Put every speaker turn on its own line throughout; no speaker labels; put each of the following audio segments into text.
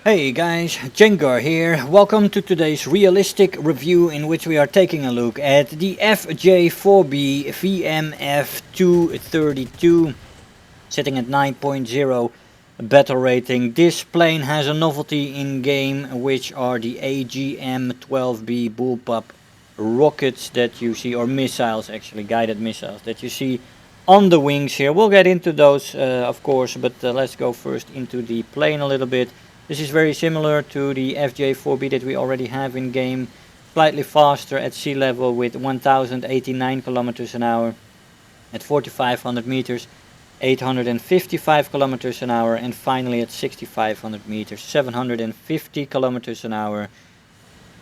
Hey guys, Jengar here. Welcome to today's realistic review in which we are taking a look at the FJ-4B VMF 232, sitting at 9.0 battle rating. This plane has a novelty in game, which are the AGM-12B Bullpup rockets that you see, or missiles actually, guided missiles that you see on the wings here. We'll get into those of course, but let's go first into the plane a little bit. This is very similar to the FJ-4B that we already have in game, slightly faster at sea level with 1089 kilometers an hour at 4500 meters, 855 kilometers an hour, and finally at 6500 meters, 750 kilometers an hour.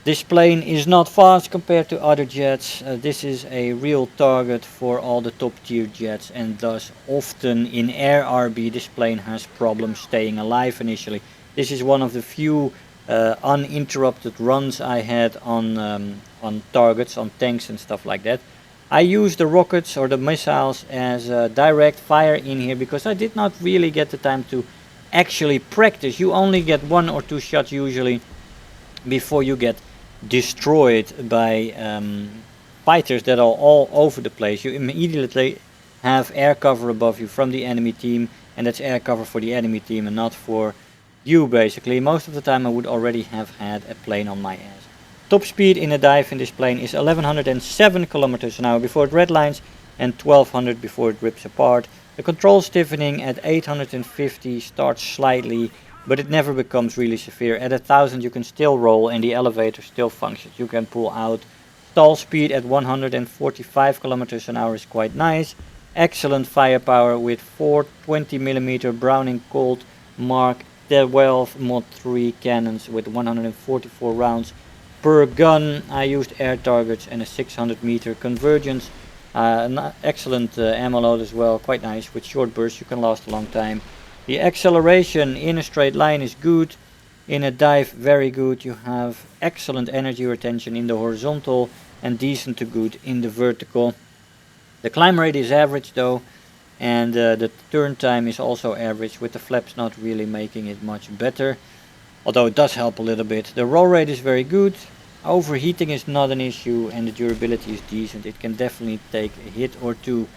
This plane is not fast compared to other jets. This is a real target for all the top tier jets, and thus often in air RB this plane has problems staying alive initially. This is one of the few uninterrupted runs I had on targets, on tanks and stuff like that. I used the rockets or the missiles as direct fire in here because I did not really get the time to actually practice. You only get 1 or 2 shots usually before you get destroyed by fighters that are all over the place. You immediately have air cover above you from the enemy team, and that's air cover for the enemy team and not for you basically. Most of the time I would already have had a plane on my ass. Top speed in a dive in this plane is 1107 kilometers an hour before it redlines and 1200 before it rips apart. The control stiffening at 850 starts slightly, but it never becomes really severe. At 1000 you can still roll and the elevator still functions. You can pull out. Stall speed at 145 kilometers an hour is quite nice. Excellent firepower with 4 20mm Browning Colt Mark 12 Mod 3 cannons with 144 rounds per gun. I used air targets and a 600 meter convergence. An excellent ammo load as well, quite nice. With short bursts you can last a long time. The acceleration in a straight line is good. In a dive very good. You have excellent energy retention in the horizontal and decent to good in the vertical. The climb rate is average though, and the turn time is also average, with the flaps not really making it much better, although it does help a little bit. The roll rate is very good, overheating is not an issue, and the durability is decent. It can definitely take a hit or two.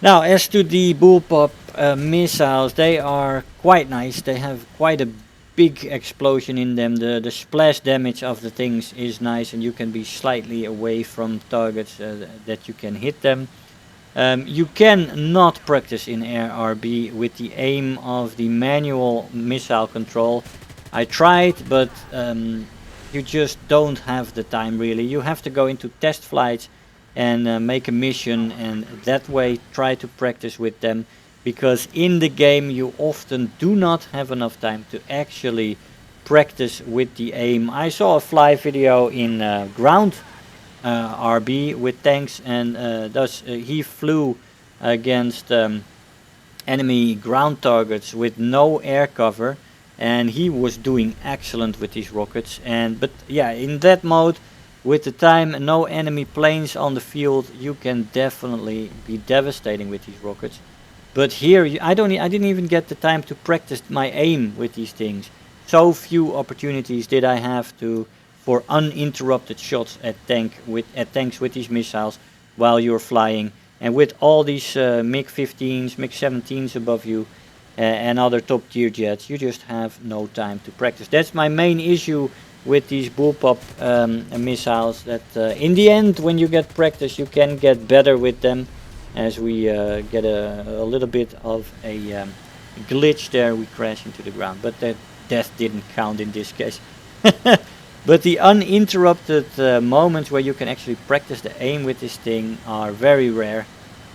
Now as to the Bullpup missiles, they are quite nice. They have quite a big explosion in them. The splash damage of the things is nice, and you can be slightly away from targets that you can hit them. You can not practice in air RB with the aim of the manual missile control. I tried, but you just don't have the time really. You have to go into test flights and make a mission, and that way try to practice with them, because in the game you often do not have enough time to actually practice with the aim. I saw a fly video in ground RB with tanks, and thus he flew against enemy ground targets with no air cover, and he was doing excellent with these rockets. But yeah, in that mode, with the time, no enemy planes on the field, you can definitely be devastating with these rockets. But here I didn't even get the time to practice my aim with these things. So few opportunities did I have for uninterrupted shots at tanks with these missiles while you're flying. And with all these MiG-15s, MiG-17s above you and other top tier jets, you just have no time to practice. That's my main issue with these Bullpup missiles, that in the end when you get practice you can get better with them, as we get a little bit of a glitch there. We crash into the ground, but that death didn't count in this case. But the uninterrupted moments where you can actually practice the aim with this thing are very rare.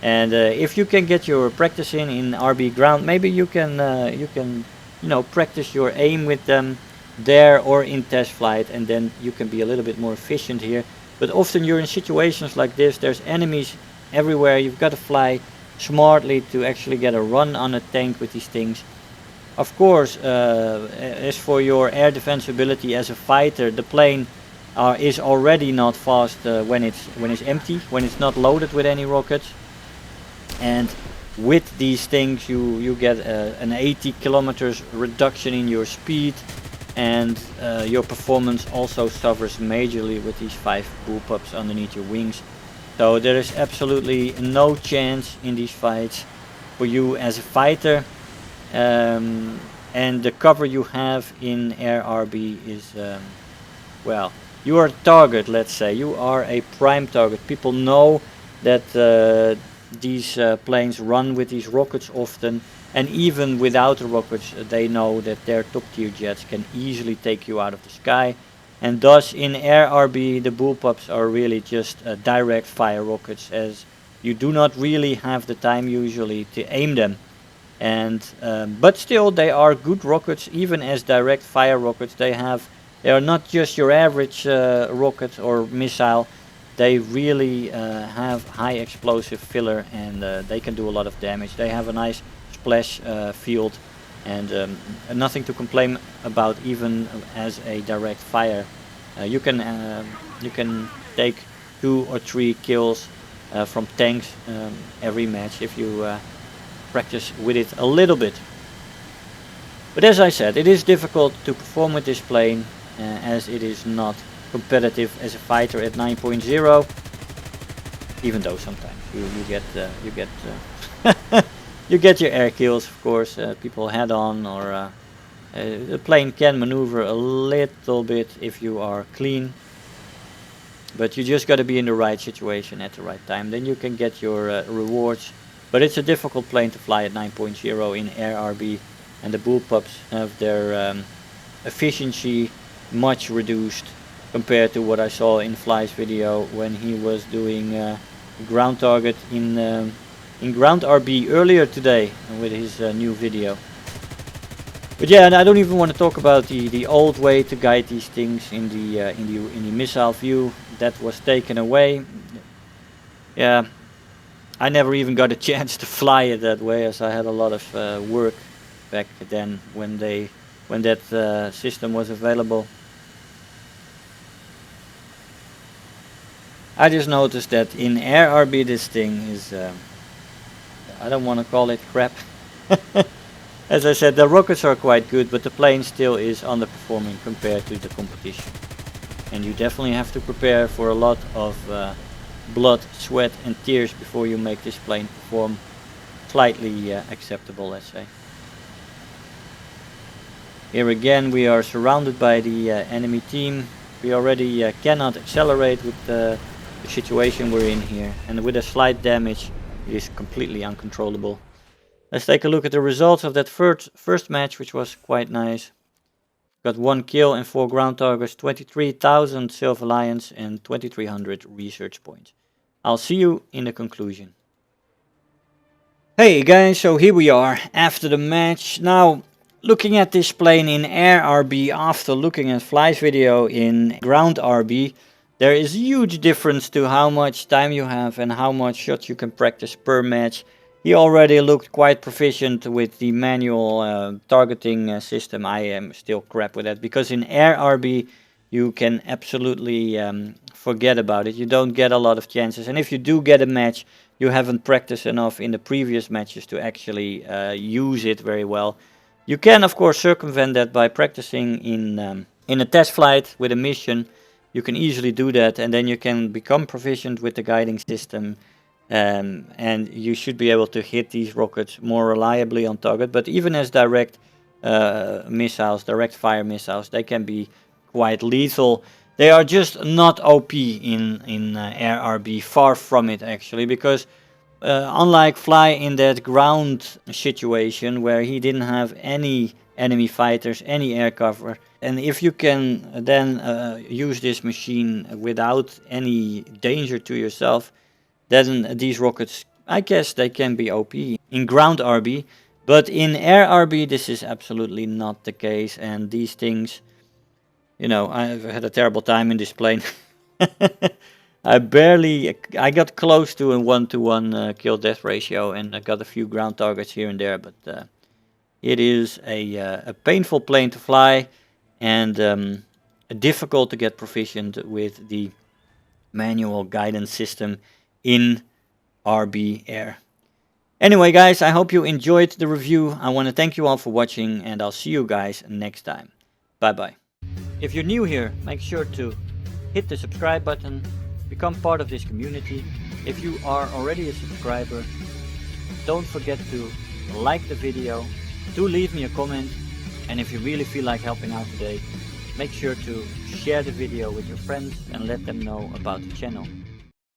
And if you can get your practice in RB ground, maybe you can practice your aim with them there or in test flight, and then you can be a little bit more efficient here. But often you're in situations like this, there's enemies everywhere, you've got to fly smartly to actually get a run on a tank with these things. Of course, as for your air defense ability as a fighter, the plane is already not fast when it's empty, when it's not loaded with any rockets. And with these things you get an 80 kilometers reduction in your speed, and your performance also suffers majorly with these 5 bullpups underneath your wings. So there is absolutely no chance in these fights for you as a fighter, and the cover you have in Air RB is, well, you are a target, let's say. You are a prime target. People know that these planes run with these rockets often, and even without the rockets, they know that their top tier jets can easily take you out of the sky. And thus, in Air RB, the bullpups are really just direct fire rockets, as you do not really have the time usually to aim them. And but still, they are good rockets, even as direct fire rockets. They are not just your average rocket or missile. They really have high explosive filler, and they can do a lot of damage. They have a nice splash field, and nothing to complain about, even as a direct fire. You can take 2 or 3 kills from tanks every match if you practice with it a little bit. But as I said, it is difficult to perform with this plane, as it is not competitive as a fighter at 9.0. Even though sometimes you get you get your air kills, of course. People head on, or the plane can maneuver a little bit if you are clean. But you just got to be in the right situation at the right time. Then you can get your rewards. But it's a difficult plane to fly at 9.0 in Air RB, and the bullpups have their efficiency much reduced compared to what I saw in Fly's video when he was doing ground target in ground RB earlier today with his new video. But yeah, and I don't even want to talk about the old way to guide these things in the missile view. That was taken away. Yeah. I never even got a chance to fly it that way, as I had a lot of work back then when that system was available. I just noticed that in Air RB this thing is, I don't want to call it crap. As I said, the rockets are quite good, but the plane still is underperforming compared to the competition. And you definitely have to prepare for a lot of blood, sweat and tears before you make this plane perform slightly acceptable, let's say. Here again we are surrounded by the enemy team. We already cannot accelerate with the situation we're in here, and with a slight damage it is completely uncontrollable. Let's take a look at the results of that first match, which was quite nice. Got 1 kill and 4 ground targets, 23,000 Silver Lions and 2300 research points. I'll see you in the conclusion. Hey guys, so here we are after the match. Now, looking at this plane in Air RB after looking at Fly's video in ground RB, there is a huge difference to how much time you have and how much shots you can practice per match. He already looked quite proficient with the manual targeting system. I am still crap with that, because in Air RB you can absolutely forget about it. You don't get a lot of chances, and if you do get a match, you haven't practiced enough in the previous matches to actually use it very well. You can of course circumvent that by practicing in a test flight with a mission. You can easily do that, and then you can become proficient with the guiding system, and you should be able to hit these rockets more reliably on target. But even as direct missiles, direct fire missiles, they can be quite lethal. They are just not OP in Air RB, far from it actually, because unlike Fly in that ground situation where he didn't have any enemy fighters, any air cover, and if you can then use this machine without any danger to yourself, then these rockets, I guess they can be OP in ground RB. But in Air RB this is absolutely not the case, and these things, you know, I've had a terrible time in this plane. I got close to a 1-to-1 kill-death ratio, and I got a few ground targets here and there, but it is a painful plane to fly, and difficult to get proficient with the manual guidance system in RB Air. Anyway guys, I hope you enjoyed the review. I want to thank you all for watching, and I'll see you guys next time. Bye bye. If you're new here, make sure to hit the subscribe button, become part of this community. If you are already a subscriber, don't forget to like the video, do leave me a comment, and if you really feel like helping out today, make sure to share the video with your friends and let them know about the channel.